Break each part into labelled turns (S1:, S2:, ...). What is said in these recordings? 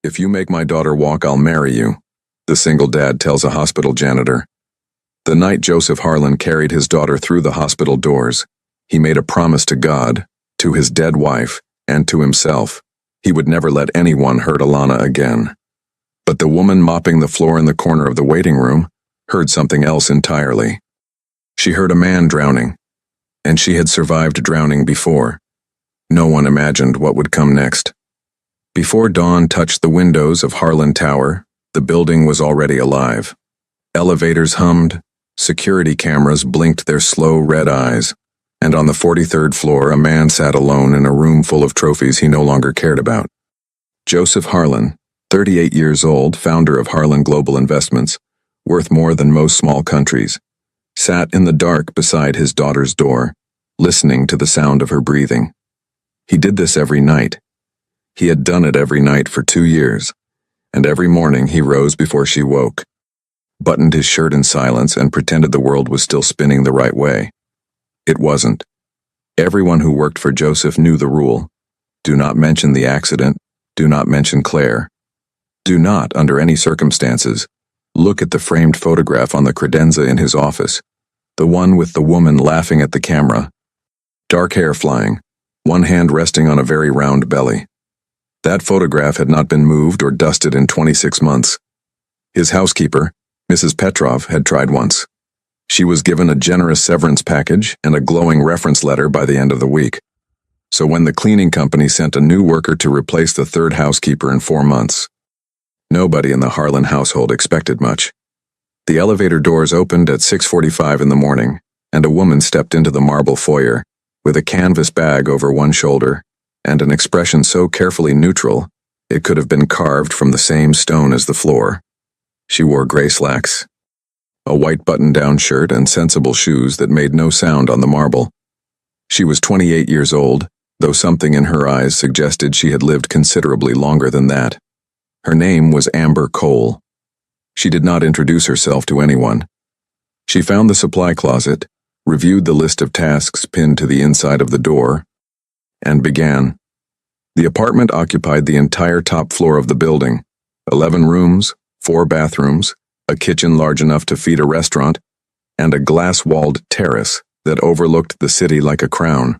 S1: "If you make my daughter walk, I'll marry you," the single dad tells a hospital janitor. The night Joseph Harlan carried his daughter through the hospital doors, he made a promise to God, to his dead wife, and to himself. He would never let anyone hurt Alana again. But the woman mopping the floor in the corner of the waiting room heard something else entirely. She heard a man drowning, and she had survived drowning before. No one imagined what would come next. Before dawn touched the windows of Harlan Tower, the building was already alive. Elevators hummed, security cameras blinked their slow red eyes, and on the 43rd floor a man sat alone in a room full of trophies he no longer cared about. Joseph Harlan, 38 years old, founder of Harlan Global Investments, worth more than most small countries, sat in the dark beside his daughter's door, listening to the sound of her breathing. He did this every night. He had done it every night for 2 years, and every morning he rose before she woke, buttoned his shirt in silence, and pretended the world was still spinning the right way. It wasn't. Everyone who worked for Joseph knew the rule. Do not mention the accident. Do not mention Claire. Do not, under any circumstances, look at the framed photograph on the credenza in his office, the one with the woman laughing at the camera. Dark hair flying, one hand resting on a very round belly. That photograph had not been moved or dusted in 26 months. His housekeeper, Mrs. Petrov, had tried once. She was given a generous severance package and a glowing reference letter by the end of the week. So when the cleaning company sent a new worker to replace the third housekeeper in 4 months, nobody in the Harlan household expected much. The elevator doors opened at 6:45 in the morning, and a woman stepped into the marble foyer, with a canvas bag over one shoulder, and an expression so carefully neutral, it could have been carved from the same stone as the floor. She wore gray slacks, a white button-down shirt, and sensible shoes that made no sound on the marble. She was 28 years old, though something in her eyes suggested she had lived considerably longer than that. Her name was Amber Cole. She did not introduce herself to anyone. She found the supply closet, reviewed the list of tasks pinned to the inside of the door, and began. The apartment occupied the entire top floor of the building, 11 rooms, 4 bathrooms, a kitchen large enough to feed a restaurant, and a glass-walled terrace that overlooked the city like a crown.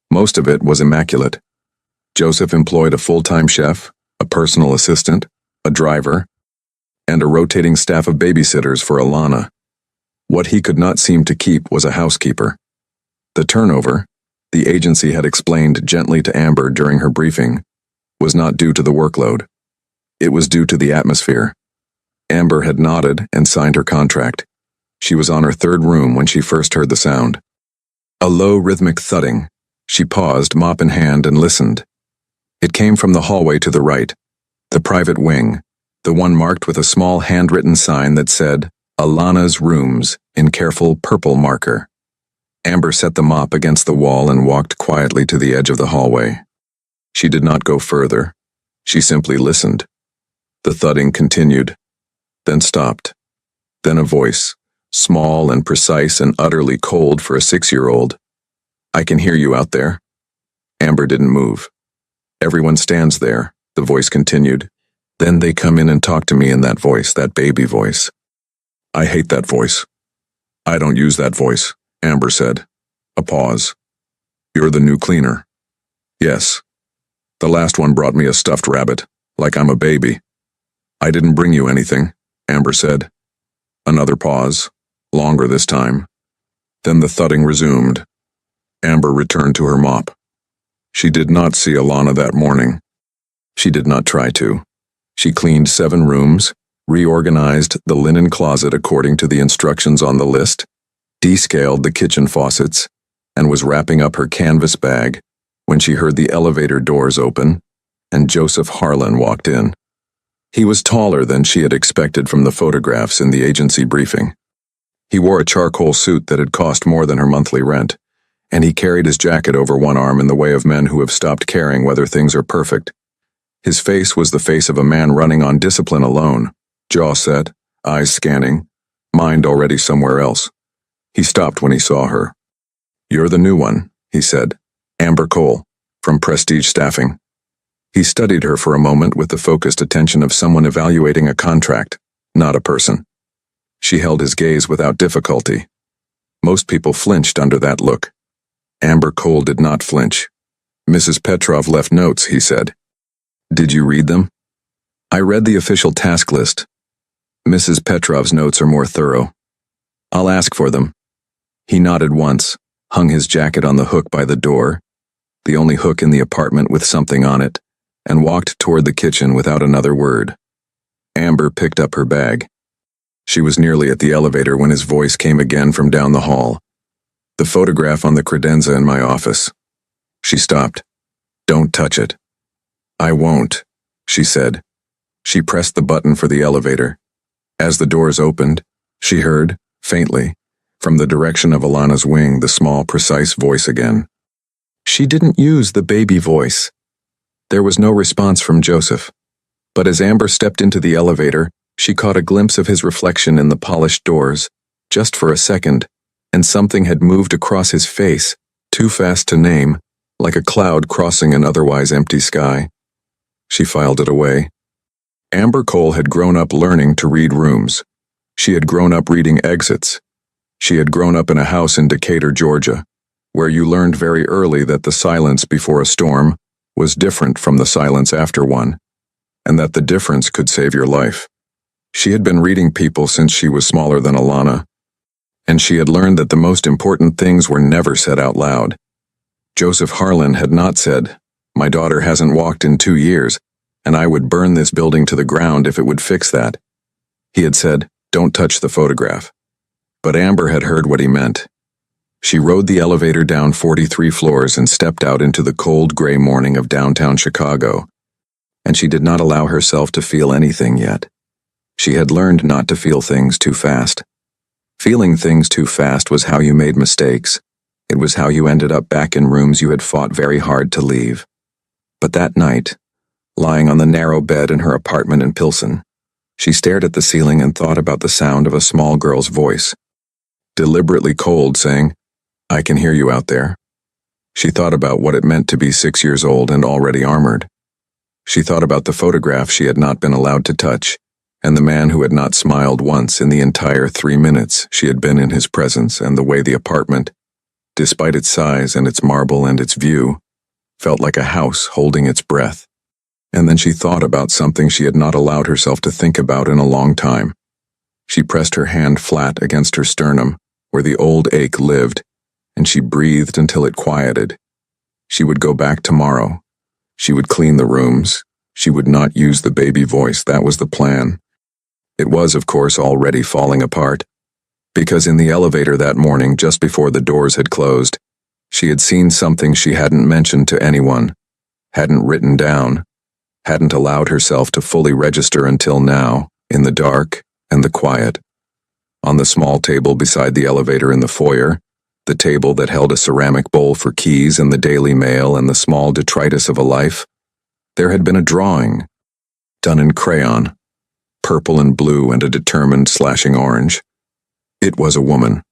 S1: Most of it was immaculate. Joseph employed a full-time chef, a personal assistant, a driver, and a rotating staff of babysitters for Alana. What he could not seem to keep was a housekeeper. The turnover, the agency had explained gently to Amber during her briefing, was not due to the workload. It was due to the atmosphere. Amber had nodded and signed her contract. She was on her 3rd room when she first heard the sound. A low rhythmic thudding. She paused, mop in hand, and listened. It came from the hallway to the right, the private wing, the one marked with a small handwritten sign that said, "Alana's Rooms," in careful purple marker. Amber set the mop against the wall and walked quietly to the edge of the hallway. She did not go further. She simply listened. The thudding continued, then stopped. Then a voice, small and precise and utterly cold for a 6-year-old. "I can hear you out there." Amber didn't move. "Everyone stands there," the voice continued. "Then they come in and talk to me in that voice, that baby voice. I hate that voice. I don't use that voice," Amber said. A pause. "You're the new cleaner." "Yes. The last one brought me a stuffed rabbit, like I'm a baby." "I didn't bring you anything," Amber said. Another pause, longer this time. Then the thudding resumed. Amber returned to her mop. She did not see Alana that morning. She did not try to. She cleaned 7 rooms, reorganized the linen closet according to the instructions on the list, descaled the kitchen faucets, and was wrapping up her canvas bag when she heard the elevator doors open and Joseph Harlan walked in. He was taller than she had expected from the photographs in the agency briefing. He wore a charcoal suit that had cost more than her monthly rent, and he carried his jacket over one arm in the way of men who have stopped caring whether things are perfect. His face was the face of a man running on discipline alone, jaw set, eyes scanning, mind already somewhere else. He stopped when he saw her. "You're the new one," he said. "Amber Cole, from Prestige Staffing." He studied her for a moment with the focused attention of someone evaluating a contract, not a person. She held his gaze without difficulty. Most people flinched under that look. Amber Cole did not flinch. "Mrs. Petrov left notes," he said. "Did you read them?" "I read the official task list. Mrs. Petrov's notes are more thorough. I'll ask for them." He nodded once, hung his jacket on the hook by the door, the only hook in the apartment with something on it, and walked toward the kitchen without another word. Amber picked up her bag. She was nearly at the elevator when his voice came again from down the hall. "The photograph on the credenza in my office." She stopped. "Don't touch it." "I won't," she said. She pressed the button for the elevator. As the doors opened, she heard, faintly, from the direction of Alana's wing, the small, precise voice again. She didn't use the baby voice. There was no response from Joseph. But as Amber stepped into the elevator, she caught a glimpse of his reflection in the polished doors, just for a second, and something had moved across his face, too fast to name, like a cloud crossing an otherwise empty sky. She filed it away. Amber Cole had grown up learning to read rooms. She had grown up reading exits. She had grown up in a house in Decatur, Georgia, where you learned very early that the silence before a storm was different from the silence after one, and that the difference could save your life. She had been reading people since she was smaller than Alana, and she had learned that the most important things were never said out loud. Joseph Harlan had not said, "My daughter hasn't walked in 2 years, and I would burn this building to the ground if it would fix that." He had said, "Don't touch the photograph." But Amber had heard what he meant. She rode the elevator down 43 floors and stepped out into the cold gray morning of downtown Chicago, and she did not allow herself to feel anything yet. She had learned not to feel things too fast. Feeling things too fast was how you made mistakes. It was how you ended up back in rooms you had fought very hard to leave. But that night, lying on the narrow bed in her apartment in Pilsen, she stared at the ceiling and thought about the sound of a small girl's voice, deliberately cold, saying, "I can hear you out there." She thought about what it meant to be 6 years old and already armored. She thought about the photograph she had not been allowed to touch, and the man who had not smiled once in the entire 3 minutes she had been in his presence, and the way the apartment, despite its size and its marble and its view, felt like a house holding its breath. And then she thought about something she had not allowed herself to think about in a long time. She pressed her hand flat against her sternum, where the old ache lived, and she breathed until it quieted. She would go back tomorrow. She would clean the rooms. She would not use the baby voice. That was the plan. It was, of course, already falling apart, because in the elevator that morning, just before the doors had closed, she had seen something she hadn't mentioned to anyone, hadn't written down, hadn't allowed herself to fully register until now, in the dark and the quiet. On the small table beside the elevator in the foyer, the table that held a ceramic bowl for keys and the Daily Mail and the small detritus of a life, there had been a drawing, done in crayon, purple and blue and a determined slashing orange. It was a woman.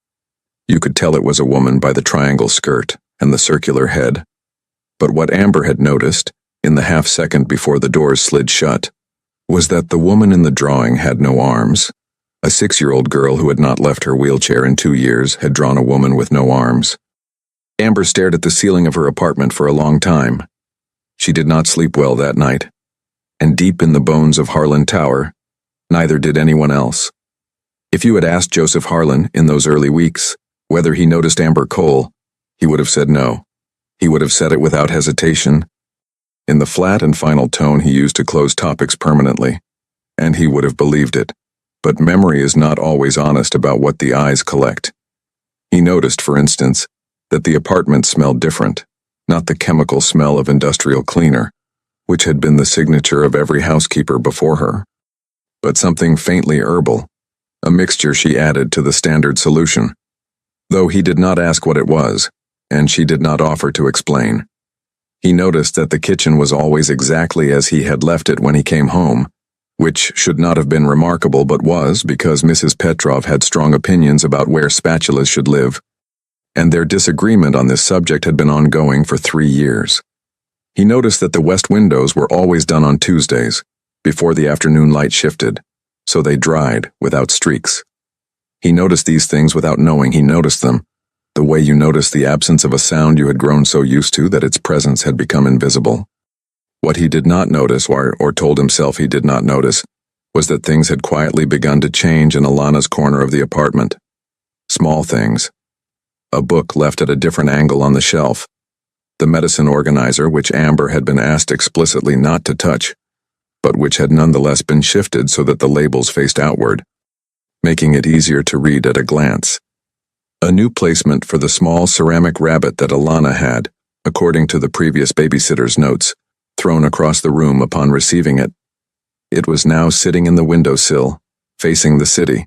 S1: You could tell it was a woman by the triangle skirt and the circular head. But what Amber had noticed, in the half-second before the doors slid shut, was that the woman in the drawing had no arms. A 6-year-old girl who had not left her wheelchair in 2 years had drawn a woman with no arms. Amber stared at the ceiling of her apartment for a long time. She did not sleep well that night. And deep in the bones of Harlan Tower, neither did anyone else. If you had asked Joseph Harlan in those early weeks whether he noticed Amber Cole, he would have said no. He would have said it without hesitation, in the flat and final tone he used to close topics permanently, and he would have believed it. But memory is not always honest about what the eyes collect. He noticed, for instance, that the apartment smelled different, not the chemical smell of industrial cleaner, which had been the signature of every housekeeper before her, but something faintly herbal, a mixture she added to the standard solution. Though he did not ask what it was, and she did not offer to explain. He noticed that the kitchen was always exactly as he had left it when he came home, which should not have been remarkable but was because Mrs. Petrov had strong opinions about where spatulas should live, and their disagreement on this subject had been ongoing for 3 years. He noticed that the west windows were always done on Tuesdays, before the afternoon light shifted, so they dried without streaks. He noticed these things without knowing he noticed them, the way you notice the absence of a sound you had grown so used to that its presence had become invisible. What he did not notice, or told himself he did not notice, was that things had quietly begun to change in Alana's corner of the apartment. Small things. A book left at a different angle on the shelf. The medicine organizer, which Amber had been asked explicitly not to touch, but which had nonetheless been shifted so that the labels faced outward, making it easier to read at a glance. A new placement for the small ceramic rabbit that Alana had, according to the previous babysitter's notes, thrown across the room upon receiving it. It was now sitting in the windowsill, facing the city.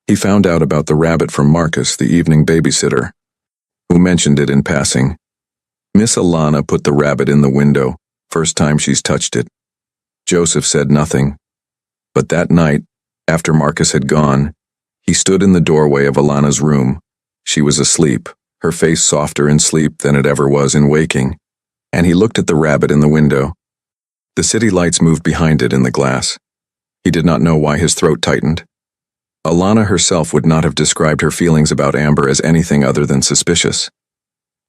S1: He found out about the rabbit from Marcus, the evening babysitter, who mentioned it in passing. Miss Alana put the rabbit in the window, first time she's touched it. Joseph said nothing. But that night, after Marcus had gone, he stood in the doorway of Alana's room. She was asleep, her face softer in sleep than it ever was in waking, and he looked at the rabbit in the window. The city lights moved behind it in the glass. He did not know why his throat tightened. Alana herself would not have described her feelings about Amber as anything other than suspicious.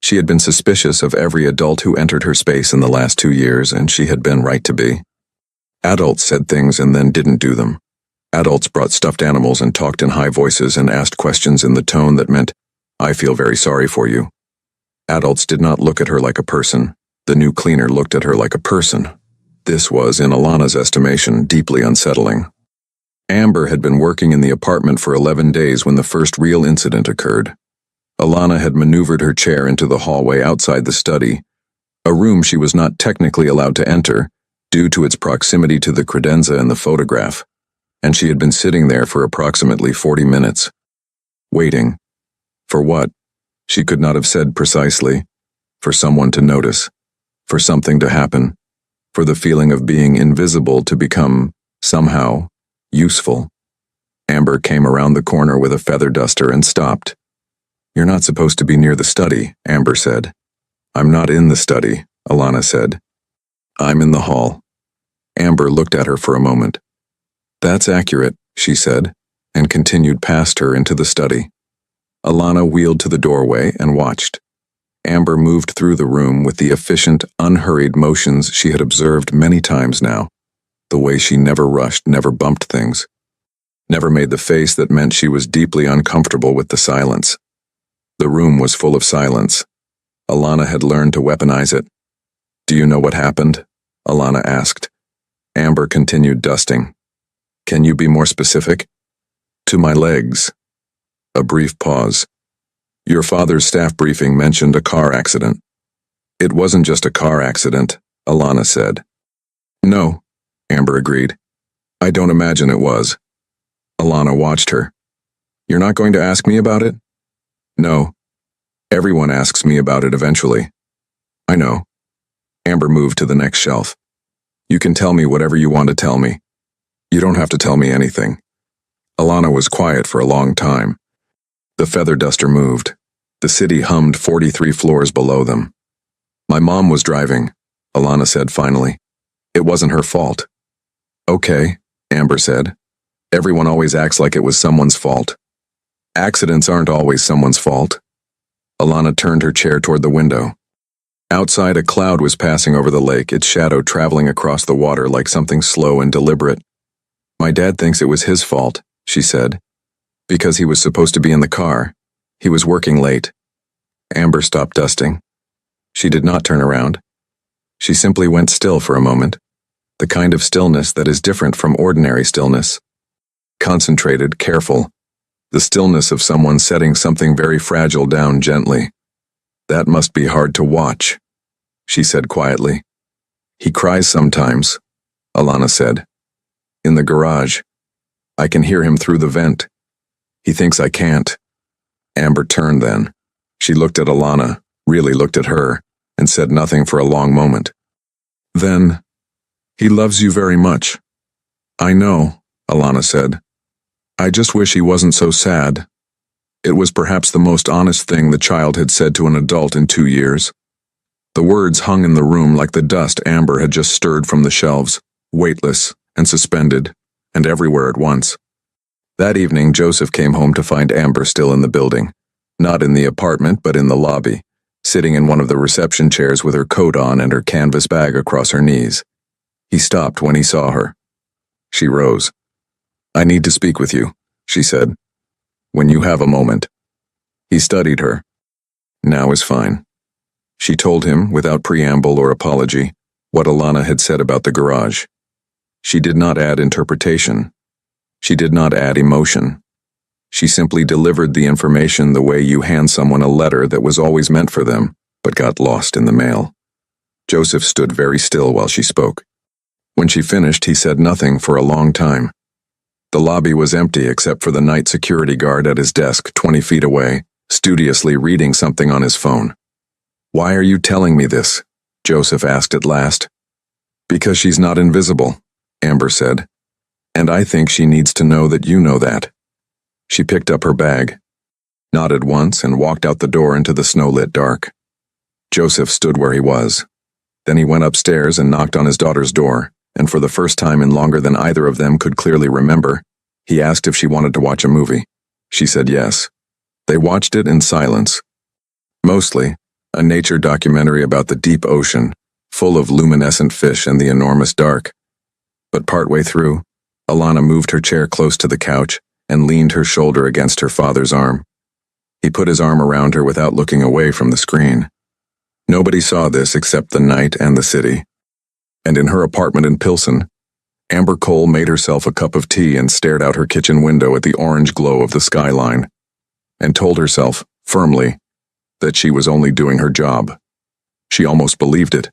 S1: She had been suspicious of every adult who entered her space in the last 2 years, and she had been right to be. Adults said things and then didn't do them. Adults brought stuffed animals and talked in high voices and asked questions in the tone that meant, "I feel very sorry for you." Adults did not look at her like a person. The new cleaner looked at her like a person. This was, in Alana's estimation, deeply unsettling. Amber had been working in the apartment for 11 days when the first real incident occurred. Alana had maneuvered her chair into the hallway outside the study, a room she was not technically allowed to enter due to its proximity to the credenza and the photograph, and she had been sitting there for approximately 40 minutes. Waiting. For what? She could not have said precisely. For someone to notice. For something to happen. For the feeling of being invisible to become, somehow, useful. Amber came around the corner with a feather duster and stopped. "You're not supposed to be near the study," Amber said. "I'm not in the study," Alana said. "I'm in the hall." Amber looked at her for a moment. "That's accurate," she said, and continued past her into the study. Alana wheeled to the doorway and watched. Amber moved through the room with the efficient, unhurried motions she had observed many times now, the way she never rushed, never bumped things, never made the face that meant she was deeply uncomfortable with the silence. The room was full of silence. Alana had learned to weaponize it. "Do you know what happened?" Alana asked. Amber continued dusting. "Can you be more specific?" "To my legs." A brief pause. "Your father's staff briefing mentioned a car accident." "It wasn't just a car accident," Alana said. "No," Amber agreed. "I don't imagine it was." Alana watched her. "You're not going to ask me about it?" "No. Everyone asks me about it eventually." "I know." Amber moved to the next shelf. "You can tell me whatever you want to tell me. You don't have to tell me anything." Alana was quiet for a long time. The feather duster moved. The city hummed 43 floors below them. "My mom was driving," Alana said finally. "It wasn't her fault." "Okay," Amber said. "Everyone always acts like it was someone's fault." "Accidents aren't always someone's fault." Alana turned her chair toward the window. Outside, a cloud was passing over the lake, its shadow traveling across the water like something slow and deliberate. "My dad thinks it was his fault," she said. "Because he was supposed to be in the car. He was working late." Amber stopped dusting. She did not turn around. She simply went still for a moment, the kind of stillness that is different from ordinary stillness. Concentrated, careful, the stillness of someone setting something very fragile down gently. "That must be hard to watch," she said quietly. "He cries sometimes," Alana said. "In the garage. I can hear him through the vent. He thinks I can't." Amber turned then. She looked at Alana, really looked at her, and said nothing for a long moment. Then, "He loves you very much." "I know," Alana said. "I just wish he wasn't so sad." It was perhaps the most honest thing the child had said to an adult in 2 years. The words hung in the room like the dust Amber had just stirred from the shelves, weightless and suspended, and everywhere at once. That evening, Joseph came home to find Amber still in the building. Not in the apartment, but in the lobby, sitting in one of the reception chairs with her coat on and her canvas bag across her knees. He stopped when he saw her. She rose. "I need to speak with you," she said. "When you have a moment." He studied her. "Now is fine." She told him, without preamble or apology, what Alana had said about the garage. She did not add interpretation. She did not add emotion. She simply delivered the information the way you hand someone a letter that was always meant for them, but got lost in the mail. Joseph stood very still while she spoke. When she finished, he said nothing for a long time. The lobby was empty except for the night security guard at his desk 20 feet away, studiously reading something on his phone. "Why are you telling me this?" Joseph asked at last. "Because she's not invisible," Amber said. "And I think she needs to know that you know that." She picked up her bag, nodded once, and walked out the door into the snow-lit dark. Joseph stood where he was. Then he went upstairs and knocked on his daughter's door, and for the first time in longer than either of them could clearly remember, he asked if she wanted to watch a movie. She said yes. They watched it in silence. Mostly, a nature documentary about the deep ocean, full of luminescent fish and the enormous dark. But partway through, Alana moved her chair close to the couch and leaned her shoulder against her father's arm. He put his arm around her without looking away from the screen. Nobody saw this except the night and the city. And in her apartment in Pilsen, Amber Cole made herself a cup of tea and stared out her kitchen window at the orange glow of the skyline, and told herself, firmly, that she was only doing her job. She almost believed it.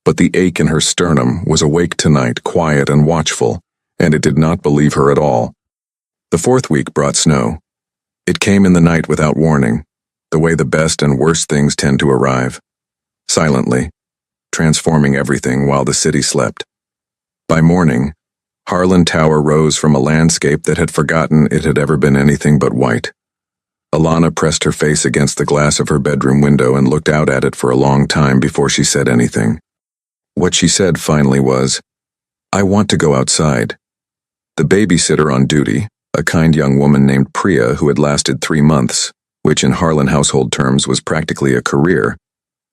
S1: But the ache in her sternum was awake tonight, quiet and watchful, and it did not believe her at all. The fourth week brought snow. It came in the night without warning, the way the best and worst things tend to arrive. Silently, transforming everything while the city slept. By morning, Harlan Tower rose from a landscape that had forgotten it had ever been anything but white. Alana pressed her face against the glass of her bedroom window and looked out at it for a long time before she said anything. What she said finally was, "I want to go outside." The babysitter on duty, a kind young woman named Priya who had lasted 3 months, which in Harlan household terms was practically a career,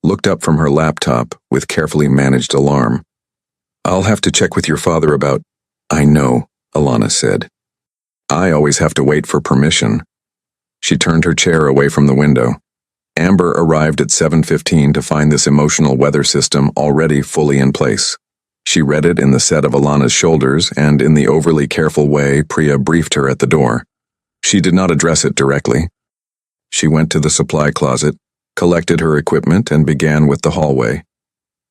S1: looked up from her laptop with carefully managed alarm. "I'll have to check with your father about—" "I know," Alana said. "I always have to wait for permission." She turned her chair away from the window. Amber arrived at 7:15 to find this emotional weather system already fully in place. She read it in the set of Alana's shoulders, and in the overly careful way Priya briefed her at the door. She did not address it directly. She went to the supply closet, collected her equipment, and began with the hallway,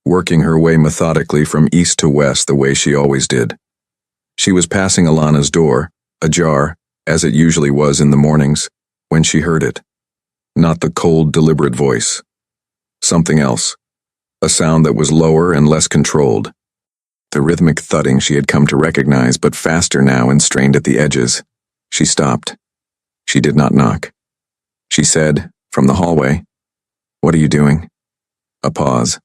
S1: working her way methodically from east to west the way she always did. She was passing Alana's door, ajar, as it usually was in the mornings, when she heard it. Not the cold, deliberate voice. Something else. A sound that was lower and less controlled. The rhythmic thudding she had come to recognize, but faster now and strained at the edges. She stopped. She did not knock. She said, from the hallway, "What are you doing?" A pause.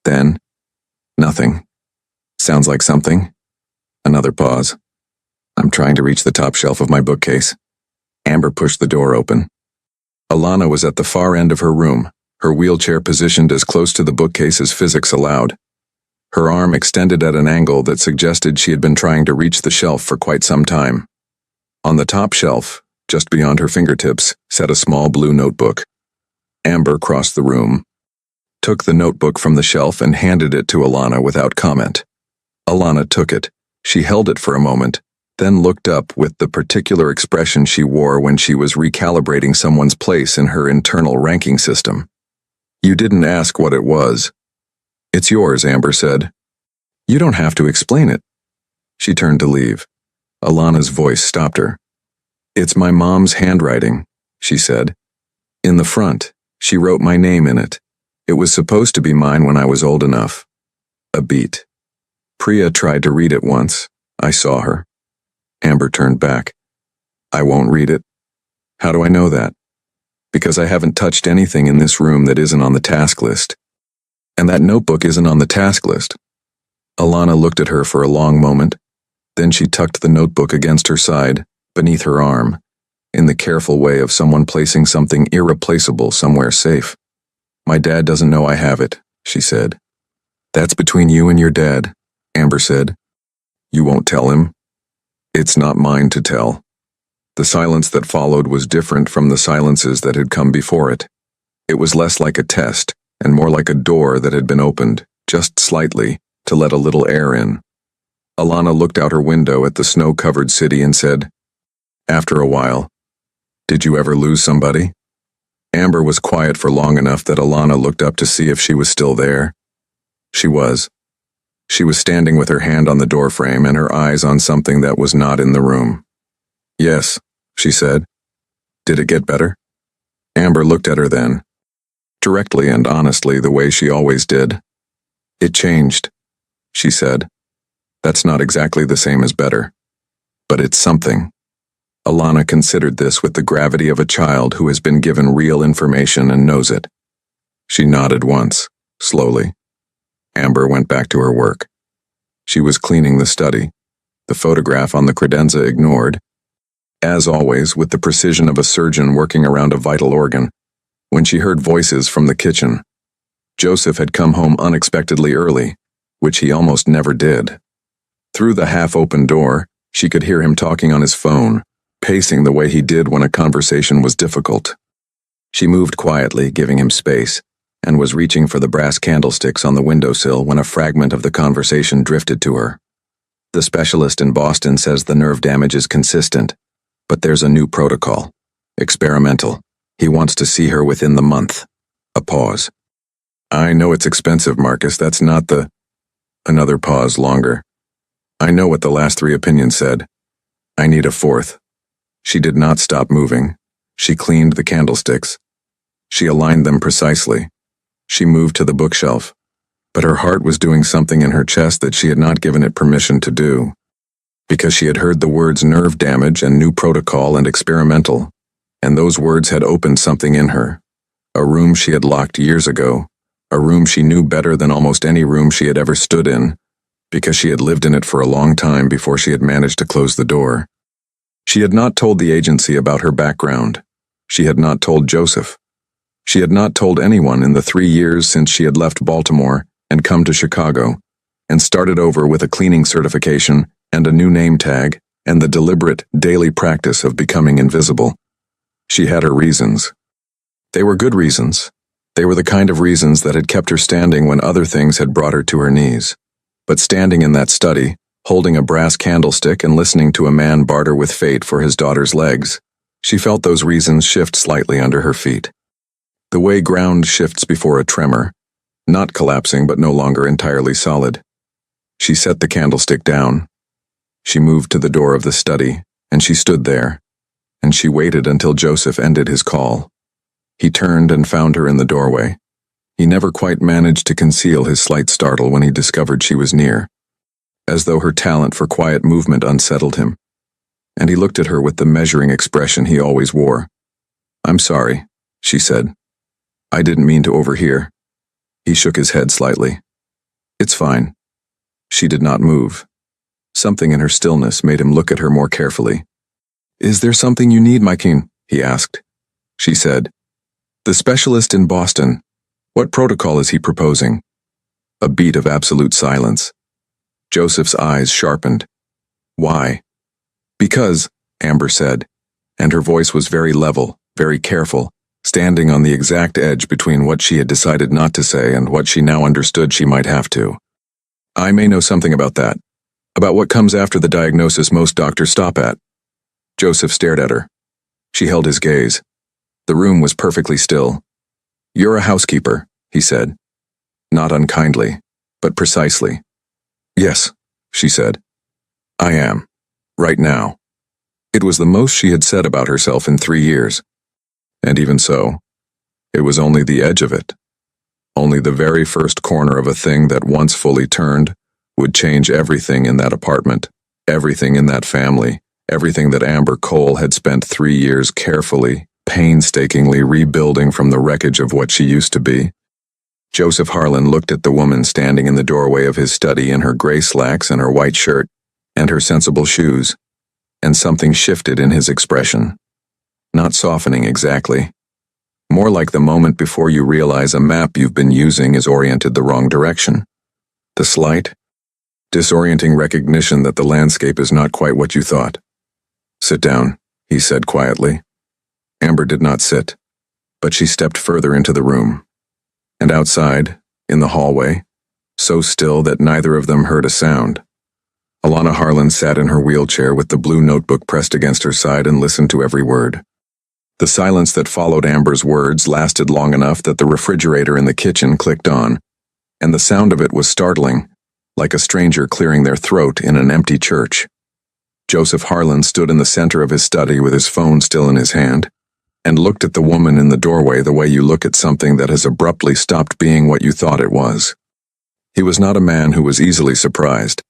S1: Then, "Nothing. Sounds like something." Another pause. "I'm trying to reach the top shelf of my bookcase." Amber pushed the door open. Alana was at the far end of her room, her wheelchair positioned as close to the bookcase as physics allowed. Her arm extended at an angle that suggested she had been trying to reach the shelf for quite some time. On the top shelf, just beyond her fingertips, sat a small blue notebook. Amber crossed the room, took the notebook from the shelf and handed it to Alana without comment. Alana took it. She held it for a moment, then looked up with the particular expression she wore when she was recalibrating someone's place in her internal ranking system. "You didn't ask what it was." "It's yours," Amber said. "You don't have to explain it." She turned to leave. Alana's voice stopped her. "It's my mom's handwriting," she said. "In the front, she wrote my name in it. It was supposed to be mine when I was old enough." A beat. Priya tried to read it once. I saw her. Amber turned back. "I won't read it." "How do I know that?" "Because I haven't touched anything in this room that isn't on the task list." And that notebook isn't on the task list. Alana looked at her for a long moment. Then she tucked the notebook against her side, beneath her arm, in the careful way of someone placing something irreplaceable somewhere safe. My dad doesn't know I have it, she said. That's between you and your dad, Amber said. You won't tell him? It's not mine to tell. The silence that followed was different from the silences that had come before it. It was less like a test, and more like a door that had been opened, just slightly, to let a little air in. Alana looked out her window at the snow-covered city and said, after a while, did you ever lose somebody? Amber was quiet for long enough that Alana looked up to see if she was still there. She was. She was standing with her hand on the doorframe and her eyes on something that was not in the room. Yes, she said. Did it get better? Amber looked at her then, directly and honestly the way she always did. It changed, she said. That's not exactly the same as better. But it's something. Alana considered this with the gravity of a child who has been given real information and knows it. She nodded once, slowly. Amber went back to her work. She was cleaning the study, the photograph on the credenza ignored. As always, with the precision of a surgeon working around a vital organ, when she heard voices from the kitchen. Joseph had come home unexpectedly early, which he almost never did. Through the half-open door, she could hear him talking on his phone, pacing the way he did when a conversation was difficult. She moved quietly, giving him space, and was reaching for the brass candlesticks on the windowsill when a fragment of the conversation drifted to her. The specialist in Boston says the nerve damage is consistent, but there's a new protocol. Experimental. He wants to see her within the month. A pause. I know it's expensive, Marcus, that's not the... Another pause, longer. I know what the last three opinions said. I need a fourth. She did not stop moving. She cleaned the candlesticks. She aligned them precisely. She moved to the bookshelf. But her heart was doing something in her chest that she had not given it permission to do. Because she had heard the words nerve damage and new protocol and experimental, and those words had opened something in her. A room she had locked years ago, a room she knew better than almost any room she had ever stood in, because she had lived in it for a long time before she had managed to close the door. She had not told the agency about her background. She had not told Joseph. She had not told anyone in the 3 years since she had left Baltimore and come to Chicago, and started over with a cleaning certification and a new name tag and the deliberate, daily practice of becoming invisible. She had her reasons. They were good reasons. They were the kind of reasons that had kept her standing when other things had brought her to her knees. But standing in that study, holding a brass candlestick and listening to a man barter with fate for his daughter's legs, she felt those reasons shift slightly under her feet. The way ground shifts before a tremor, not collapsing but no longer entirely solid. She set the candlestick down. She moved to the door of the study, and she stood there, and she waited until Joseph ended his call. He turned and found her in the doorway. He never quite managed to conceal his slight startle when he discovered she was near, as though her talent for quiet movement unsettled him. And he looked at her with the measuring expression he always wore. I'm sorry, she said. I didn't mean to overhear. He shook his head slightly. It's fine. She did not move. Something in her stillness made him look at her more carefully. Is there something you need, my king? He asked. She said, the specialist in Boston. What protocol is he proposing? A beat of absolute silence. Joseph's eyes sharpened. Why? Because, Amber said, and her voice was very level, very careful, standing on the exact edge between what she had decided not to say and what she now understood she might have to. I may know something about that, about what comes after the diagnosis most doctors stop at. Joseph stared at her. She held his gaze. The room was perfectly still. You're a housekeeper, he said. Not unkindly, but precisely. Yes, she said. I am. Right now. It was the most she had said about herself in 3 years. And even so, it was only the edge of it. Only the very first corner of a thing that once fully turned would change everything in that apartment, everything in that family, everything that Amber Cole had spent 3 years carefully, painstakingly rebuilding from the wreckage of what she used to be. Joseph Harlan looked at the woman standing in the doorway of his study in her gray slacks and her white shirt, and her sensible shoes, and something shifted in his expression. Not softening exactly. More like the moment before you realize a map you've been using is oriented the wrong direction. The slight, disorienting recognition that the landscape is not quite what you thought. "Sit down," he said quietly. Amber did not sit, but she stepped further into the room. And outside, in the hallway, so still that neither of them heard a sound, Alana Harlan sat in her wheelchair with the blue notebook pressed against her side and listened to every word. The silence that followed Amber's words lasted long enough that the refrigerator in the kitchen clicked on, and the sound of it was startling, like a stranger clearing their throat in an empty church. Joseph Harlan stood in the center of his study with his phone still in his hand, and looked at the woman in the doorway the way you look at something that has abruptly stopped being what you thought it was. He was not a man who was easily surprised.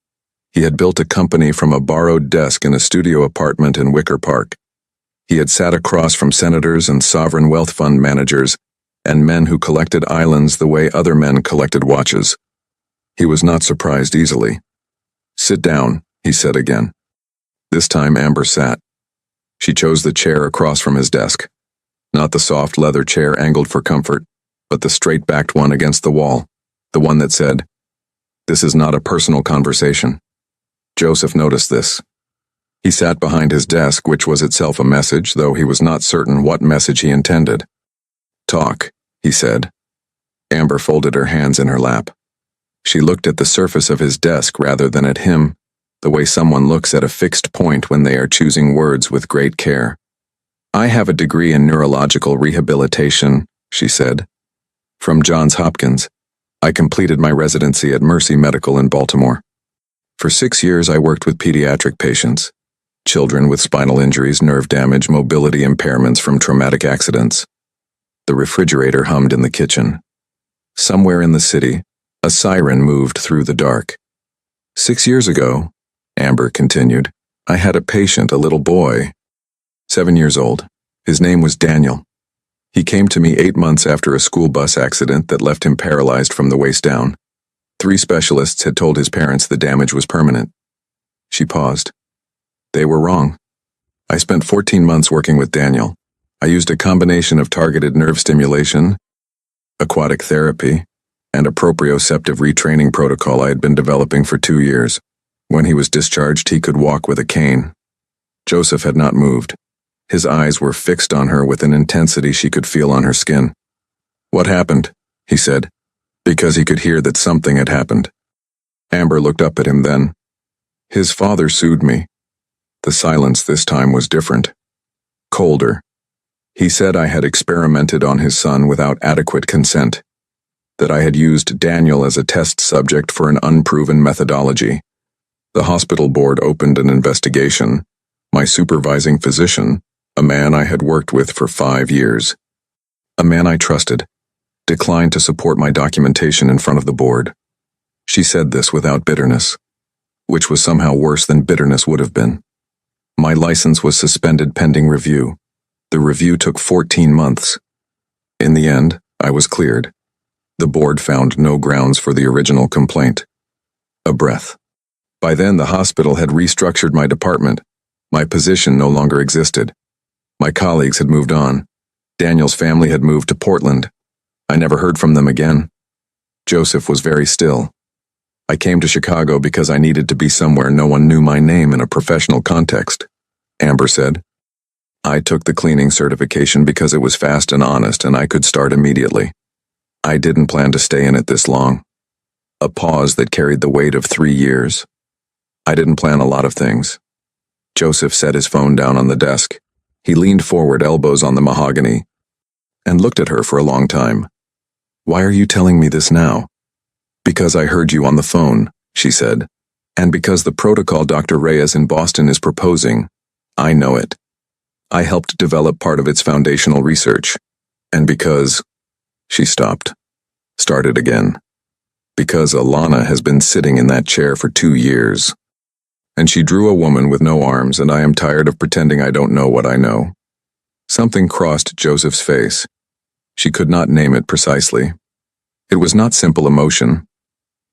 S1: He had built a company from a borrowed desk in a studio apartment in Wicker Park. He had sat across from senators and sovereign wealth fund managers and men who collected islands the way other men collected watches. He was not surprised easily. "Sit down," he said again. This time Amber sat. She chose the chair across from his desk. Not the soft leather chair angled for comfort, but the straight-backed one against the wall, the one that said, "This is not a personal conversation." Joseph noticed this. He sat behind his desk, which was itself a message, though he was not certain what message he intended. "Talk," he said. Amber folded her hands in her lap. She looked at the surface of his desk rather than at him, the way someone looks at a fixed point when they are choosing words with great care. "I have a degree in neurological rehabilitation," she said. "From Johns Hopkins. I completed my residency at Mercy Medical in Baltimore. For 6 years I worked with pediatric patients, children with spinal injuries, nerve damage, mobility impairments from traumatic accidents." The refrigerator hummed in the kitchen. Somewhere in the city, a siren moved through the dark. "6 years ago," Amber continued, "I had a patient, a little boy, 7 years old. His name was Daniel. He came to me 8 months after a school bus accident that left him paralyzed from the waist down. 3 specialists had told his parents the damage was permanent." She paused. "They were wrong. I spent 14 months working with Daniel. I used a combination of targeted nerve stimulation, aquatic therapy, and a proprioceptive retraining protocol I had been developing for 2 years. When he was discharged, he could walk with a cane." Joseph had not moved. His eyes were fixed on her with an intensity she could feel on her skin. "What happened?" he said, because he could hear that something had happened. Amber looked up at him then. "His father sued me." The silence this time was different. Colder. "He said I had experimented on his son without adequate consent, that I had used Daniel as a test subject for an unproven methodology. The hospital board opened an investigation. My supervising physician, a man I had worked with for 5 years, a man I trusted, declined to support my documentation in front of the board." She said this without bitterness, which was somehow worse than bitterness would have been. "My license was suspended pending review. The review took 14 months. In the end, I was cleared. The board found no grounds for the original complaint." A breath. "By then, the hospital had restructured my department. My position no longer existed. My colleagues had moved on. Daniel's family had moved to Portland. I never heard from them again." Joseph was very still. "I came to Chicago because I needed to be somewhere no one knew my name in a professional context," Amber said. "I took the cleaning certification because it was fast and honest and I could start immediately. I didn't plan to stay in it this long." A pause that carried the weight of 3 years. "I didn't plan a lot of things." Joseph set his phone down on the desk. He leaned forward, elbows on the mahogany, and looked at her for a long time. "Why are you telling me this now?" "Because I heard you on the phone," she said, "and because the protocol Dr. Reyes in Boston is proposing, I know it. I helped develop part of its foundational research. And because—" She stopped, started again. "Because Alana has been sitting in that chair for 2 years. And she drew a woman with no arms, and I am tired of pretending I don't know what I know." Something crossed Joseph's face. She could not name it precisely. It was not simple emotion.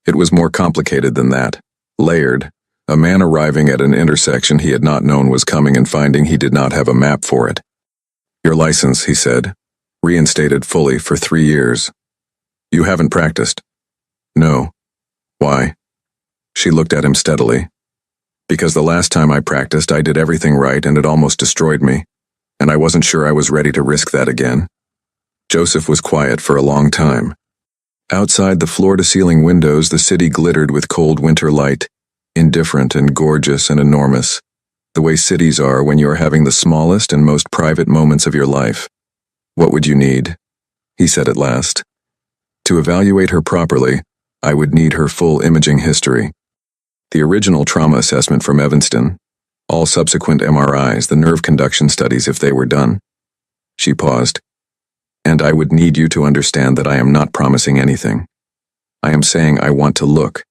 S1: It was more complicated than that. Layered. A man arriving at an intersection he had not known was coming and finding he did not have a map for it. Your license, he said. Reinstated fully for 3 years. You haven't practiced. No. Why? She looked at him steadily. Because the last time I practiced, I did everything right and it almost destroyed me, and I wasn't sure I was ready to risk that again. Joseph was quiet for a long time. Outside the floor-to-ceiling windows, the city glittered with cold winter light, indifferent and gorgeous and enormous, the way cities are when you are having the smallest and most private moments of your life. What would you need? He said at last. To evaluate her properly, I would need her full imaging history. The original trauma assessment from Evanston, all subsequent MRIs, the nerve conduction studies if they were done. She paused. And I would need you to understand that I am not promising anything. I am saying I want to look.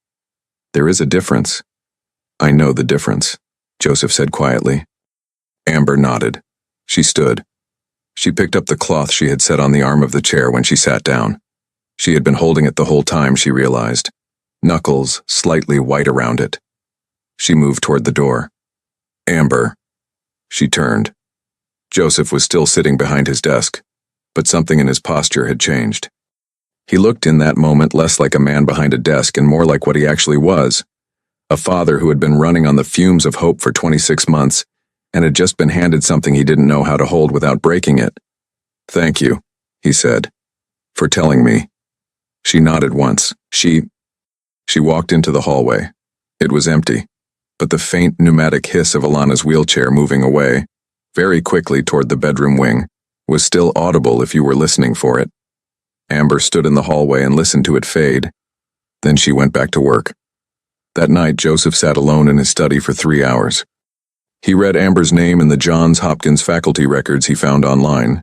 S1: There is a difference. I know the difference, Joseph said quietly. Amber nodded. She stood. She picked up the cloth she had set on the arm of the chair when she sat down. She had been holding it the whole time, she realized. Knuckles slightly white around it. She moved toward the door. Amber. She turned. Joseph was still sitting behind his desk, but something in his posture had changed. He looked in that moment less like a man behind a desk and more like what he actually was, a father who had been running on the fumes of hope for 26 months and had just been handed something he didn't know how to hold without breaking it. Thank you, he said, for telling me. She nodded once. She walked into the hallway. It was empty, but the faint pneumatic hiss of Alana's wheelchair moving away, very quickly toward the bedroom wing, was still audible if you were listening for it. Amber stood in the hallway and listened to it fade. Then she went back to work. That night, Joseph sat alone in his study for 3 hours. He read Amber's name in the Johns Hopkins faculty records he found online.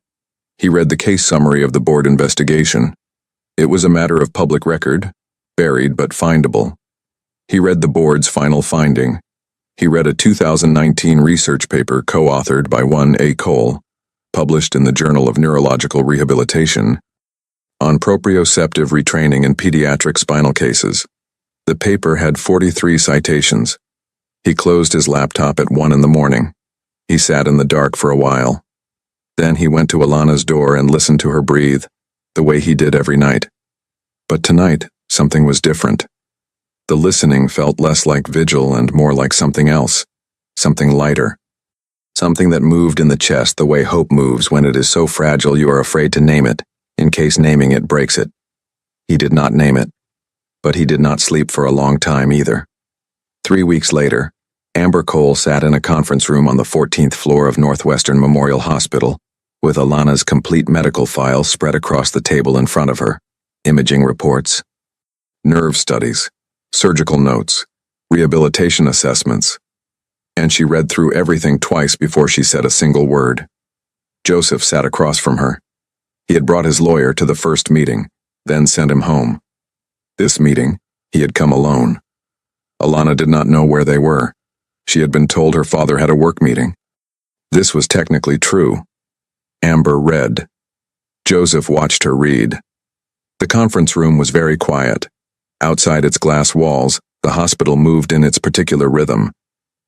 S1: He read the case summary of the board investigation. It was a matter of public record, buried but findable. He read the board's final finding. He read a 2019 research paper co-authored by one A. Cole, published in the Journal of Neurological Rehabilitation, on proprioceptive retraining in pediatric spinal cases. The paper had 43 citations. He closed his laptop at 1 a.m. He sat in the dark for a while. Then he went to Alana's door and listened to her breathe, the way he did every night. But tonight, something was different. The listening felt less like vigil and more like something else, something lighter. Something that moved in the chest the way hope moves when it is so fragile you are afraid to name it, in case naming it breaks it. He did not name it, but he did not sleep for a long time either. 3 weeks later, Amber Cole sat in a conference room on the 14th floor of Northwestern Memorial Hospital, with Alana's complete medical file spread across the table in front of her, imaging reports, nerve studies, surgical notes, rehabilitation assessments, and she read through everything twice before she said a single word. Joseph sat across from her. He had brought his lawyer to the first meeting, then sent him home. This meeting, he had come alone. Alana did not know where they were. She had been told her father had a work meeting. This was technically true. Amber read. Joseph watched her read. The conference room was very quiet. Outside its glass walls, the hospital moved in its particular rhythm,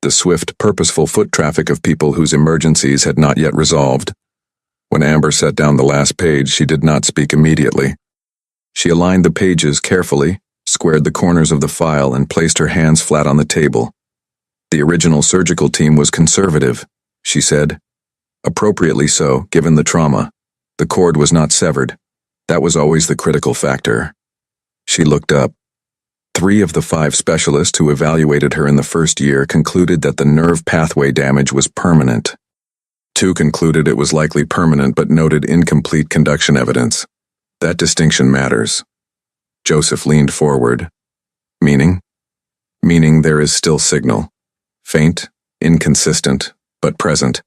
S1: the swift, purposeful foot traffic of people whose emergencies had not yet resolved. When Amber set down the last page, she did not speak immediately. She aligned the pages carefully, squared the corners of the file, and placed her hands flat on the table. The original surgical team was conservative, she said. Appropriately so, given the trauma. The cord was not severed. That was always the critical factor. She looked up. 3 of the 5 specialists who evaluated her in the first year concluded that the nerve pathway damage was permanent. 2 concluded it was likely permanent but noted incomplete conduction evidence. That distinction matters. Joseph leaned forward. Meaning? Meaning there is still signal. Faint, inconsistent, but present.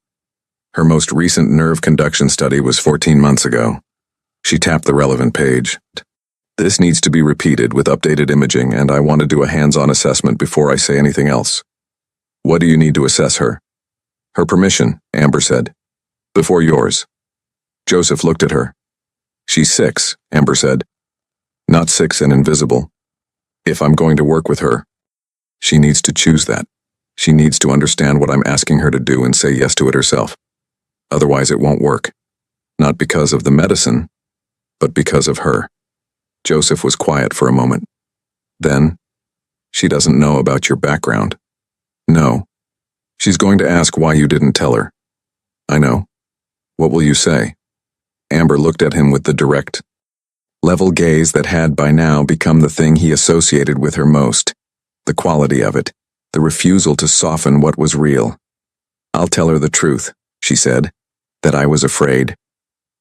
S1: Her most recent nerve conduction study was 14 months ago. She tapped the relevant page. This needs to be repeated with updated imaging, and I want to do a hands-on assessment before I say anything else. What do you need to assess her? Her permission, Amber said. Before yours. Joseph looked at her. She's 6, Amber said. not 6 and invisible. If I'm going to work with her, she needs to choose that. She needs to understand what I'm asking her to do and say yes to it herself. Otherwise it won't work. Not because of the medicine, but because of her. Joseph was quiet for a moment. Then, she doesn't know about your background. No. She's going to ask why you didn't tell her. I know. What will you say? Amber looked at him with the direct, level gaze that had by now become the thing he associated with her most. The quality of it, the refusal to soften what was real. I'll tell her the truth, she said, that I was afraid,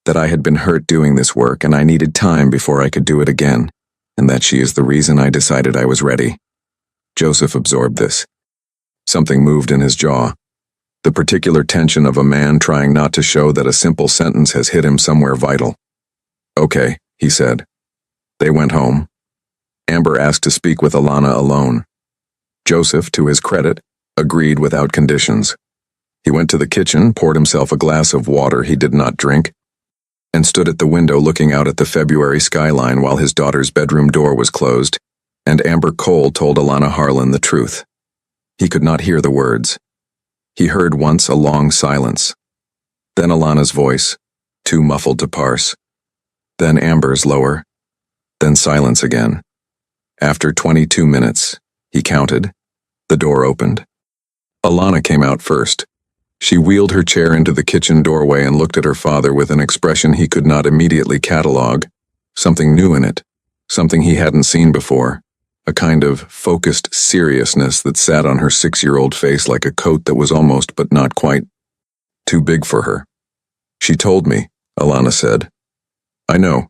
S1: that I had been hurt doing this work and I needed time before I could do it again, and that she is the reason I decided I was ready. Joseph absorbed this. Something moved in his jaw. The particular tension of a man trying not to show that a simple sentence has hit him somewhere vital. Okay, he said. They went home. Amber asked to speak with Alana alone. Joseph, to his credit, agreed without conditions. He went to the kitchen, poured himself a glass of water he did not drink, and stood at the window looking out at the February skyline while his daughter's bedroom door was closed, and Amber Cole told Alana Harlan the truth. He could not hear the words. He heard once a long silence. Then Alana's voice, too muffled to parse. Then Amber's lower. Then silence again. After 22 minutes, he counted, the door opened. Alana came out first. She wheeled her chair into the kitchen doorway and looked at her father with an expression he could not immediately catalog. Something new in it. Something he hadn't seen before. A kind of focused seriousness that sat on her 6-year-old face like a coat that was almost but not quite too big for her. She told me, Alana said. I know,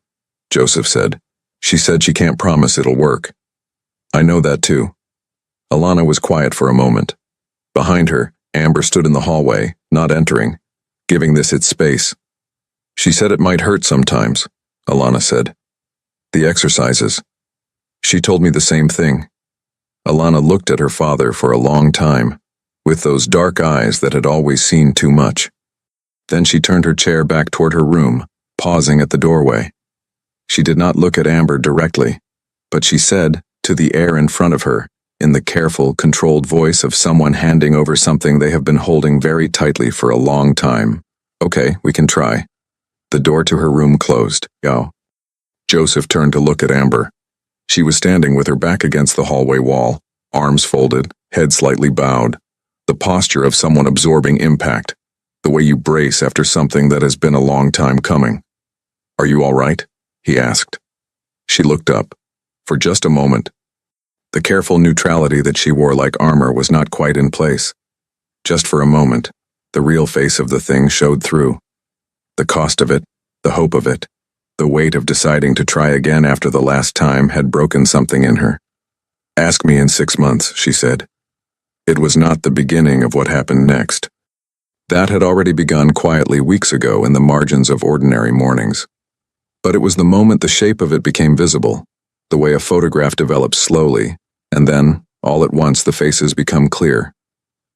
S1: Joseph said. She said she can't promise it'll work. I know that too. Alana was quiet for a moment. Behind her, Amber stood in the hallway, not entering, giving this its space. She said it might hurt sometimes, Alana said. The exercises. She told me the same thing. Alana looked at her father for a long time, with those dark eyes that had always seen too much. Then she turned her chair back toward her room, pausing at the doorway. She did not look at Amber directly, but she said, to the air in front of her, in the careful, controlled voice of someone handing over something they have been holding very tightly for a long time, Okay, we can try. The door to her room closed. Go. Joseph turned to look at Amber. She was standing with her back against the hallway wall, arms folded, head slightly bowed. The posture of someone absorbing impact, the way you brace after something that has been a long time coming. Are you all right? He asked. She looked up. For just a moment. The careful neutrality that she wore like armor was not quite in place. Just for a moment, the real face of the thing showed through. The cost of it, the hope of it, the weight of deciding to try again after the last time had broken something in her. Ask me in 6 months, she said. It was not the beginning of what happened next. That had already begun quietly weeks ago in the margins of ordinary mornings. But it was the moment the shape of it became visible, the way a photograph develops slowly, and then, all at once, the faces become clear.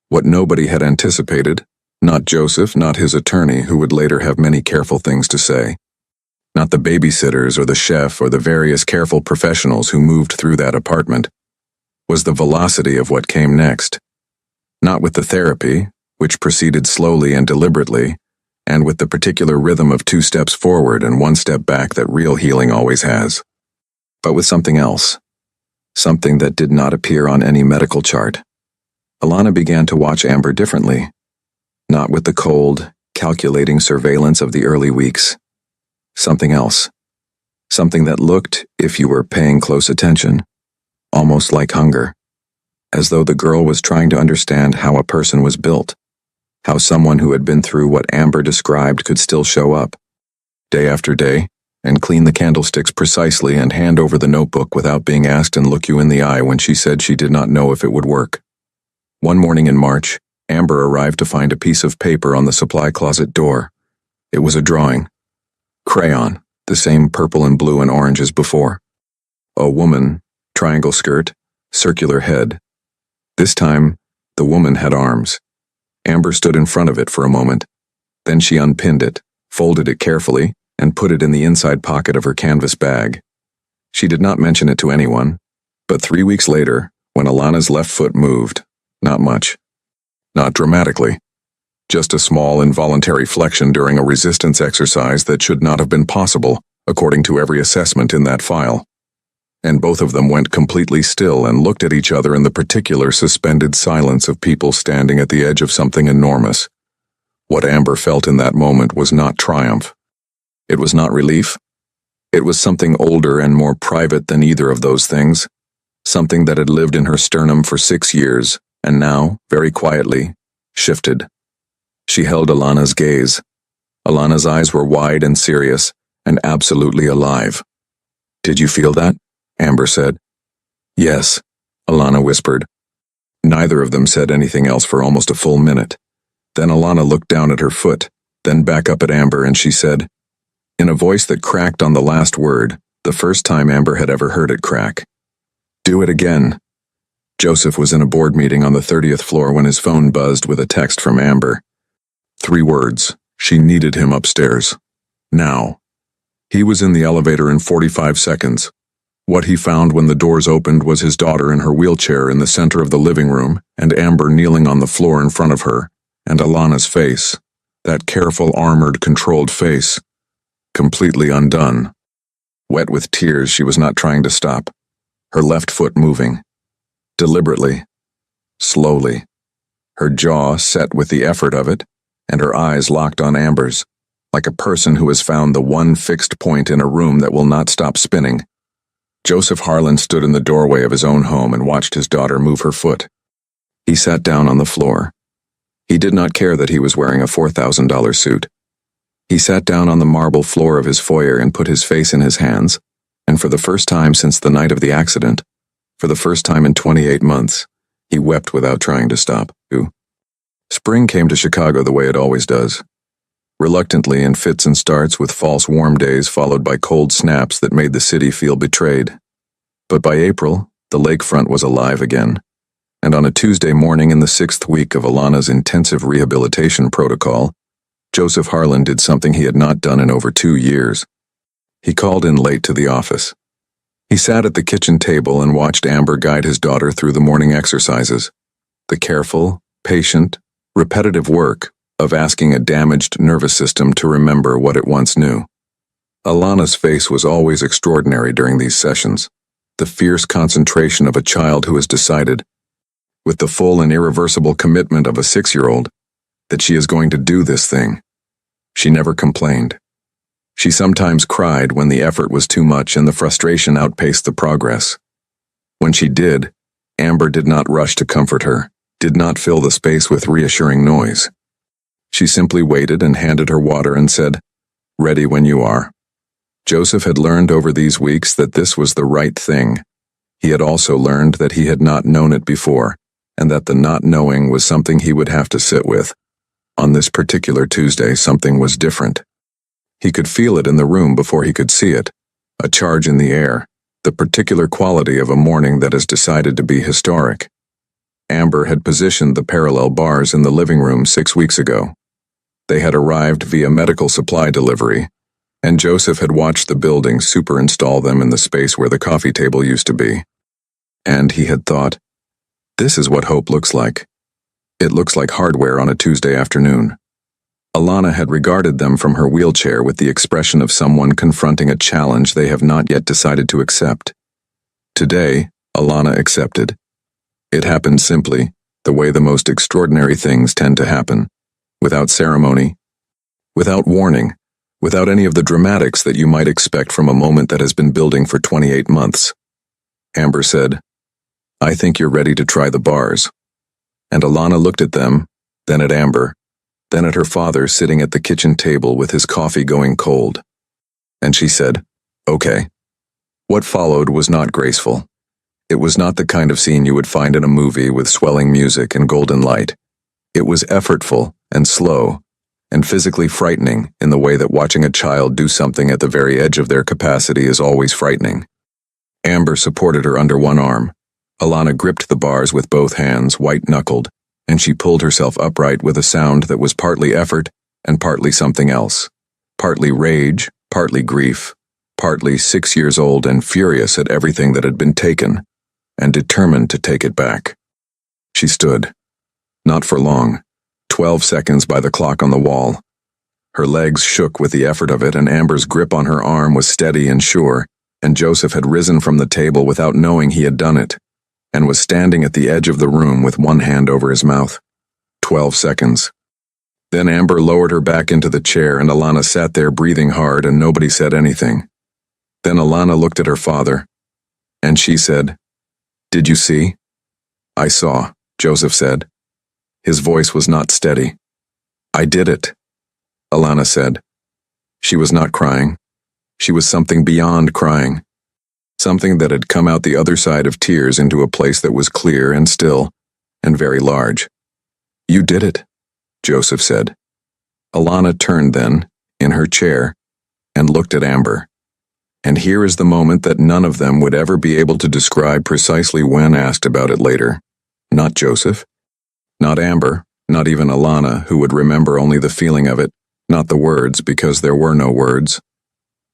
S1: What nobody had anticipated, not Joseph, not his attorney, who would later have many careful things to say, not the babysitters or the chef or the various careful professionals who moved through that apartment, was the velocity of what came next. Not with the therapy, which proceeded slowly and deliberately, and with the particular rhythm of 2 steps forward and 1 step back that real healing always has, but with something else, something that did not appear on any medical chart. Alana began to watch Amber differently, not with the cold, calculating surveillance of the early weeks. Something else, something that looked, if you were paying close attention, almost like hunger, as though the girl was trying to understand how a person was built, how someone who had been through what Amber described could still show up, day after day, and clean the candlesticks precisely and hand over the notebook without being asked and look you in the eye when she said she did not know if it would work. One morning in March, Amber arrived to find a piece of paper on the supply closet door. It was a drawing. Crayon, the same purple and blue and orange as before. A woman, triangle skirt, circular head. This time, the woman had arms. Amber stood in front of it for a moment. Then she unpinned it, folded it carefully, and put it in the inside pocket of her canvas bag. She did not mention it to anyone, but 3 weeks later, when Alana's left foot moved, not much. Not dramatically. Just a small involuntary flexion during a resistance exercise that should not have been possible, according to every assessment in that file. And both of them went completely still and looked at each other in the particular suspended silence of people standing at the edge of something enormous. What Amber felt in that moment was not triumph. It was not relief. It was something older and more private than either of those things, something that had lived in her sternum for 6 years, and now, very quietly, shifted. She held Alana's gaze. Alana's eyes were wide and serious, and absolutely alive. "Did you feel that?" Amber said. "Yes," Alana whispered. Neither of them said anything else for almost a full minute. Then Alana looked down at her foot, then back up at Amber, and she said, in a voice that cracked on the last word, the first time Amber had ever heard it crack, "Do it again." Joseph was in a board meeting on the 30th floor when his phone buzzed with a text from Amber. 3 words. She needed him upstairs. Now. He was in the elevator in 45 seconds. What he found when the doors opened was his daughter in her wheelchair in the center of the living room, and Amber kneeling on the floor in front of her, and Alana's face, that careful, armored, controlled face, completely undone. Wet with tears, she was not trying to stop, her left foot moving. Deliberately. Slowly. Her jaw set with the effort of it, and her eyes locked on Amber's, like a person who has found the one fixed point in a room that will not stop spinning. Joseph Harlan stood in the doorway of his own home and watched his daughter move her foot. He sat down on the floor. He did not care that he was wearing a $4,000 suit. He sat down on the marble floor of his foyer and put his face in his hands, and for the first time since the night of the accident, for the first time in 28 months, he wept without trying to stop. Spring came to Chicago the way it always does. Reluctantly in fits and starts with false warm days followed by cold snaps that made the city feel betrayed. But by April, the lakefront was alive again. And on a Tuesday morning in the 6th week of Alana's intensive rehabilitation protocol, Joseph Harlan did something he had not done in over 2 years. He called in late to the office. He sat at the kitchen table and watched Amber guide his daughter through the morning exercises. The careful, patient, repetitive work of asking a damaged nervous system to remember what it once knew. Alana's face was always extraordinary during these sessions, the fierce concentration of a child who has decided, with the full and irreversible commitment of a 6-year-old, that she is going to do this thing. She never complained. She sometimes cried when the effort was too much and the frustration outpaced the progress. When she did, Amber did not rush to comfort her, did not fill the space with reassuring noise. She simply waited and handed her water and said, "Ready when you are." Joseph had learned over these weeks that this was the right thing. He had also learned that he had not known it before, and that the not knowing was something he would have to sit with. On this particular Tuesday, something was different. He could feel it in the room before he could see it, a charge in the air, the particular quality of a morning that is decided to be historic. Amber had positioned the parallel bars in the living room 6 weeks ago. They had arrived via medical supply delivery, and Joseph had watched the building superinstall them in the space where the coffee table used to be. And he had thought, this is what hope looks like. It looks like hardware on a Tuesday afternoon. Alana had regarded them from her wheelchair with the expression of someone confronting a challenge they have not yet decided to accept. Today, Alana accepted. It happened simply, the way the most extraordinary things tend to happen, without ceremony, without warning, without any of the dramatics that you might expect from a moment that has been building for 28 months. Amber said, "I think you're ready to try the bars." And Alana looked at them, then at Amber, then at her father sitting at the kitchen table with his coffee going cold. And she said, "Okay." What followed was not graceful. It was not the kind of scene you would find in a movie with swelling music and golden light. It was effortful and slow, and physically frightening in the way that watching a child do something at the very edge of their capacity is always frightening. Amber supported her under one arm. Alana gripped the bars with both hands, white-knuckled, and she pulled herself upright with a sound that was partly effort and partly something else, partly rage, partly grief, partly 6 years old and furious at everything that had been taken, and determined to take it back. She stood. Not for long. 12 seconds by the clock on the wall. Her legs shook with the effort of it, and Amber's grip on her arm was steady and sure, and Joseph had risen from the table without knowing he had done it, and was standing at the edge of the room with one hand over his mouth. 12 seconds. Then Amber lowered her back into the chair, and Alana sat there breathing hard, and nobody said anything. Then Alana looked at her father, and she said, "Did you see?" "I saw," Joseph said. His voice was not steady. "I did it," Alana said. She was not crying. She was something beyond crying. Something that had come out the other side of tears into a place that was clear and still, and very large. "You did it," Joseph said. Alana turned then, in her chair, and looked at Amber. And here is the moment that none of them would ever be able to describe precisely when asked about it later. Not Joseph. Not Amber. Not even Alana, who would remember only the feeling of it, not the words, because there were no words.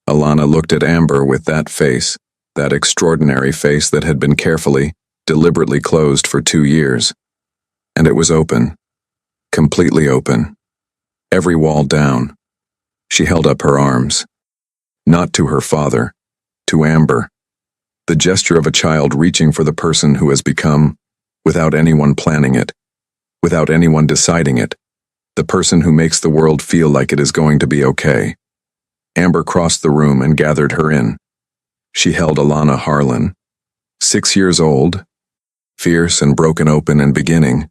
S1: Alana looked at Amber with that face, that extraordinary face that had been carefully, deliberately closed for 2 years. And it was open. Completely open. Every wall down. She held up her arms. Not to her father. To Amber. The gesture of a child reaching for the person who has become, without anyone planning it, without anyone deciding it, the person who makes the world feel like it is going to be okay. Amber crossed the room and gathered her in. She held Alana Harlan, 6 years old, fierce and broken open and beginning,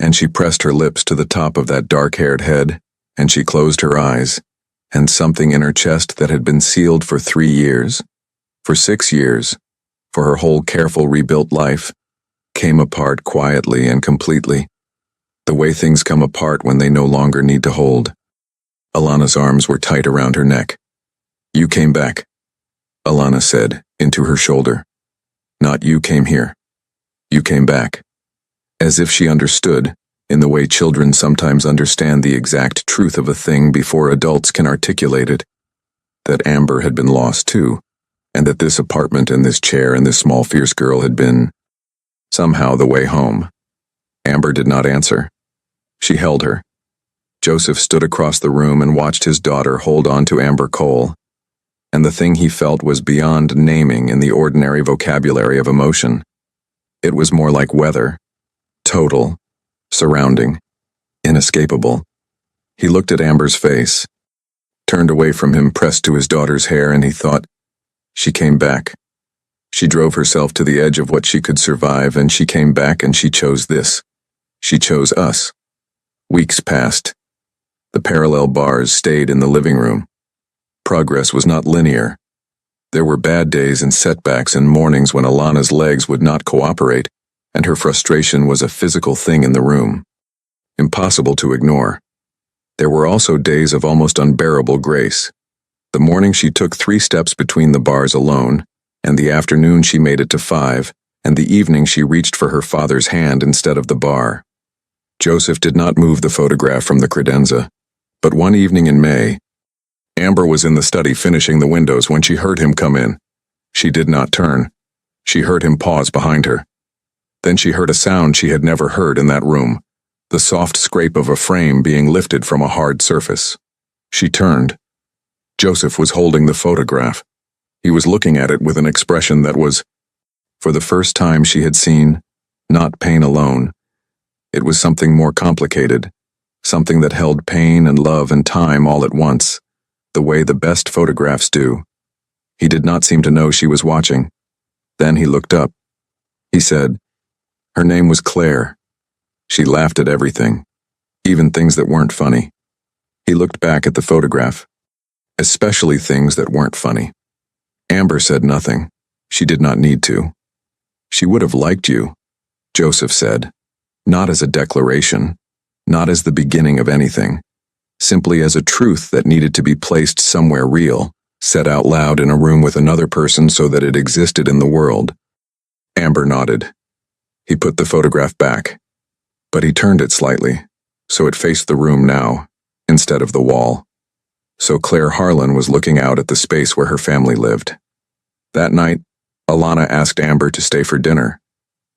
S1: and she pressed her lips to the top of that dark-haired head, and she closed her eyes, and something in her chest that had been sealed for 3 years, for 6 years, for her whole careful rebuilt life, came apart quietly and completely, the way things come apart when they no longer need to hold. Alana's arms were tight around her neck. "You came back," Alana said, into her shoulder. "Not you came here. You came back." As if she understood, in the way children sometimes understand the exact truth of a thing before adults can articulate it, that Amber had been lost too, and that this apartment and this chair and this small fierce girl had been, somehow, the way home. Amber did not answer. She held her. Joseph stood across the room and watched his daughter hold on to Amber Cole, and the thing he felt was beyond naming in the ordinary vocabulary of emotion. It was more like weather. Total, surrounding, inescapable. He looked at Amber's face, turned away from him, pressed to his daughter's hair, and he thought, she came back. She drove herself to the edge of what she could survive, and she came back, and she chose this. She chose us. Weeks passed. The parallel bars stayed in the living room. Progress was not linear. There were bad days and setbacks and mornings when Alana's legs would not cooperate, and her frustration was a physical thing in the room. Impossible to ignore. There were also days of almost unbearable grace. The morning she took 3 steps between the bars alone, and the afternoon she made it to 5, and the evening she reached for her father's hand instead of the bar. Joseph did not move the photograph from the credenza, but one evening in May, Amber was in the study finishing the windows when she heard him come in. She did not turn. She heard him pause behind her. Then she heard a sound she had never heard in that room, the soft scrape of a frame being lifted from a hard surface. She turned. Joseph was holding the photograph. He was looking at it with an expression that was, for the first time she had seen, not pain alone. It was something more complicated, something that held pain and love and time all at once, the way the best photographs do. He did not seem to know she was watching. Then he looked up. He said, her name was Claire. She laughed at everything, even things that weren't funny. He looked back at the photograph, especially things that weren't funny. Amber said nothing. She did not need to. She would have liked you, Joseph said, not as a declaration, not as the beginning of anything, simply as a truth that needed to be placed somewhere real, said out loud in a room with another person so that it existed in the world. Amber nodded. He put the photograph back, but he turned it slightly, so it faced the room now, instead of the wall. So Claire Harlan was looking out at the space where her family lived. That night, Alana asked Amber to stay for dinner.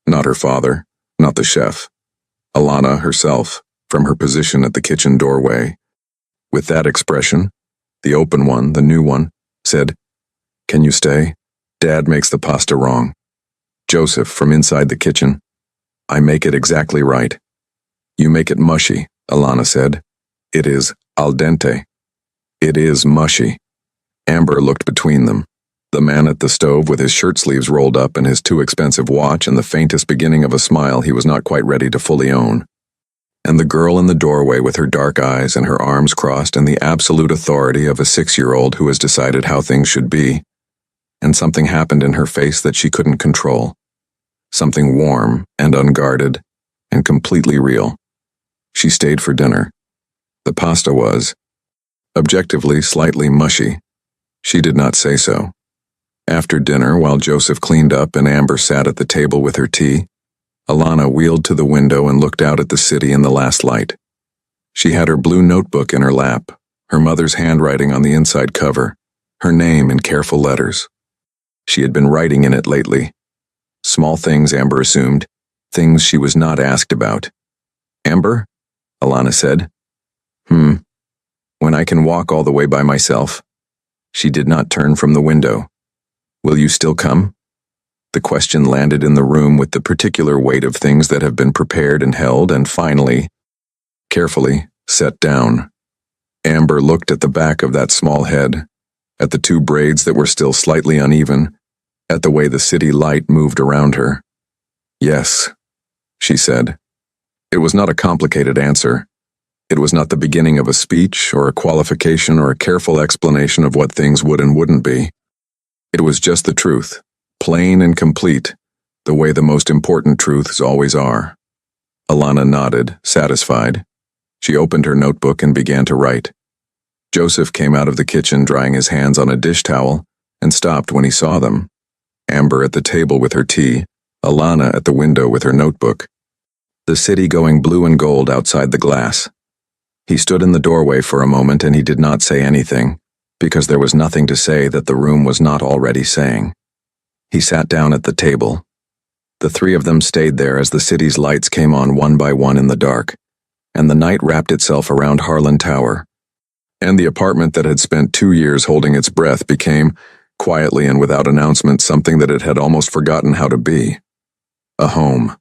S1: Not her father, not the chef. Alana herself, from her position at the kitchen doorway. With that expression, the open one, the new one, said, "Can you stay? Dad makes the pasta wrong." Joseph, from inside the kitchen, "I make it exactly right." "You make it mushy," Alana said. "It is al dente." "It is mushy." Amber looked between them. The man at the stove with his shirt sleeves rolled up and his too expensive watch and the faintest beginning of a smile he was not quite ready to fully own. And the girl in the doorway with her dark eyes and her arms crossed and the absolute authority of a 6-year-old who has decided how things should be. And something happened in her face that she couldn't control. Something warm and unguarded and completely real. She stayed for dinner. The pasta was, objectively, slightly mushy. She did not say so. After dinner, while Joseph cleaned up and Amber sat at the table with her tea, Alana wheeled to the window and looked out at the city in the last light. She had her blue notebook in her lap, her mother's handwriting on the inside cover, her name in careful letters. She had been writing in it lately. Small things, Amber assumed, things she was not asked about. "Amber?" Alana said. When I can walk all the way by myself." She did not turn from the window. "Will you still come?" The question landed in the room with the particular weight of things that have been prepared and held and finally, carefully, set down. Amber looked at the back of that small head, at the 2 braids that were still slightly uneven, at the way the city light moved around her. "Yes," she said. It was not a complicated answer. It was not the beginning of a speech or a qualification or a careful explanation of what things would and wouldn't be. It was just the truth, plain and complete, the way the most important truths always are. Alana nodded, satisfied. She opened her notebook and began to write. Joseph came out of the kitchen drying his hands on a dish towel and stopped when he saw them. Amber at the table with her tea, Alana at the window with her notebook. The city going blue and gold outside the glass. He stood in the doorway for a moment and he did not say anything, because there was nothing to say that the room was not already saying. He sat down at the table. The 3 of them stayed there as the city's lights came on one by one in the dark, and the night wrapped itself around Harlan Tower. And the apartment that had spent 2 years holding its breath became, quietly and without announcement, something that it had almost forgotten how to be. A home.